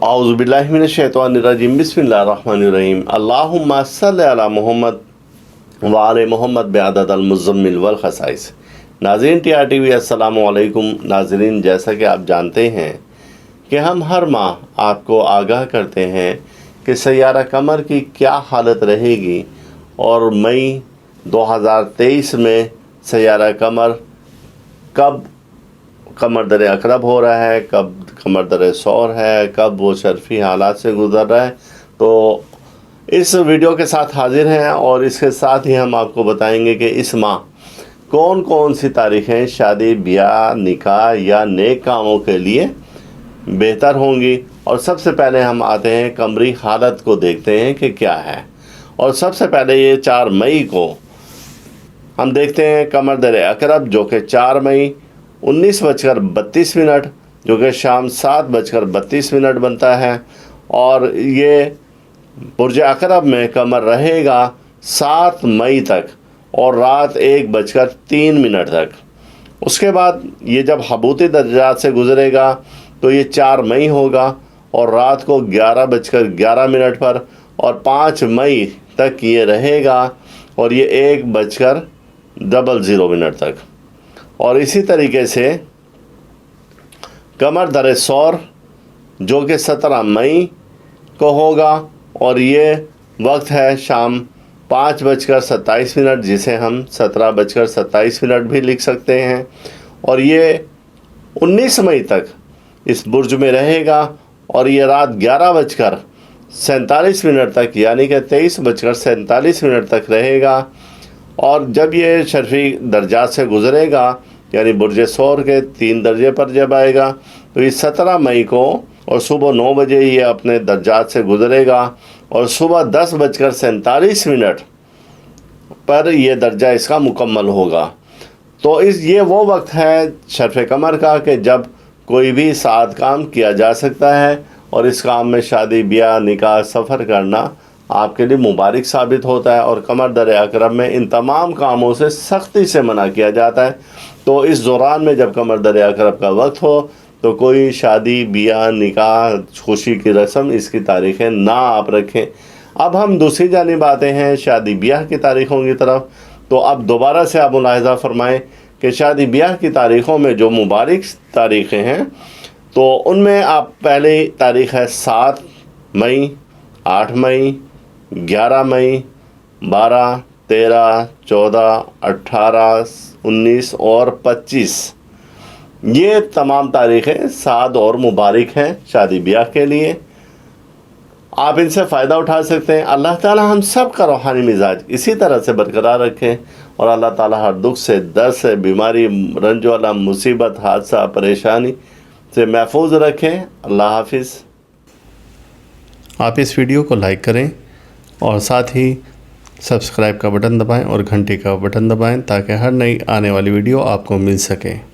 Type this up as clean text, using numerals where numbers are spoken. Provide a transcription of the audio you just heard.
औज़ु बिल्लाहि मिनश शैतानिर्रजीम बिस्मिल्लाहिर्रहमानिर्रहीम अल्लाहुम्मा सल्लि अला मोहम्मद व आले मोहम्मद बिअदद अल मुज़म्मिल वल खसाइस। नाज़रीन TRTV अस्सलामु अलैकुम। नाज़रीन, जैसा कि आप जानते हैं कि हम हर माह आपको आगाह करते हैं कि सैयारा कमर की क्या हालत रहेगी और मई 2023 में सैयारा कमर कब कमर दर अकरब हो रहा है, कब कमर दर सौर है, कब वो शर्फी हालात से गुज़र रहा है। तो इस वीडियो के साथ हाजिर हैं और इसके साथ ही हम आपको बताएंगे कि इस माह कौन कौन सी तारीख़ें शादी, ब्याह, निकाह या नेक कामों के लिए बेहतर होंगी। और सबसे पहले हम आते हैं कमरी हालत को देखते हैं कि क्या है। और सबसे पहले ये 4 मई को हम देखते हैं कमर दर अकरब, जो कि 4 मई 19:32 जो कि शाम 7:32 बनता है। और ये बुर्ज अकरब में कमर रहेगा 7 मई तक और रात 1:03 तक। उसके बाद ये जब हबूती दर्जात से गुज़रेगा तो ये 4 मई होगा और रात को 11:11 पर, और 5 मई तक ये रहेगा और ये 1:00 तक। और इसी तरीके से कमर दर सौर जो कि 17 मई को होगा और ये वक्त है शाम 5:27, जिसे हम 17:27 भी लिख सकते हैं। और ये 19 मई तक इस बुर्ज में रहेगा और ये रात 11:47 तक, यानी कि 23:47 तक रहेगा। और जब ये शर्फी दर्जात से गुज़रेगा, यानी बुर्ज सौर के 3 दर्जे पर जब आएगा, तो ये 17 मई को और सुबह 9 बजे ये अपने दर्जात से गुज़रेगा और सुबह 10:47 पर यह दर्जा इसका मुकम्मल होगा। तो ये वो वक्त है शर्फ कमर का कि जब कोई भी साद काम किया जा सकता है और इस काम में शादी, ब्याह, निकाह, सफ़र करना आपके लिए मुबारक साबित होता है। और कमर दर अकरब में इन तमाम कामों से सख्ती से मना किया जाता है। तो इस दौरान में जब कमर दर अकरब का वक्त हो तो कोई शादी, ब्याह, निकाह, खुशी की रस्म, इसकी तारीख़ें ना आप रखें। अब हम दूसरी जानिब आते हैं शादी ब्याह की तारीख़ों की तरफ। तो अब दोबारा से आप मुलाहिज़ा फरमाएँ कि शादी ब्याह की तारीख़ों में जो मुबारक तारीख़ें हैं, तो उनमें आप पहली तारीख़ है 7 मई, 8 मई, 11 मई, 12, 13, 14, 18, 19 और 25। ये तमाम तारीख़ें साद और मुबारक हैं शादी ब्याह के लिए। आप इनसे फ़ायदा उठा सकते हैं। अल्लाह ताला हम सब का रूहानी मिजाज इसी तरह से बरकरार रखें और अल्लाह ताला हर दुख से, दर्द से, बीमारी, रंज वाला, मुसीबत, हादसा, परेशानी से महफूज रखें। अल्लाह हाफिज़। आप इस वीडियो को लाइक करें और साथ ही सब्सक्राइब का बटन दबाएं और घंटी का बटन दबाएं ताकि हर नई आने वाली वीडियो आपको मिल सके।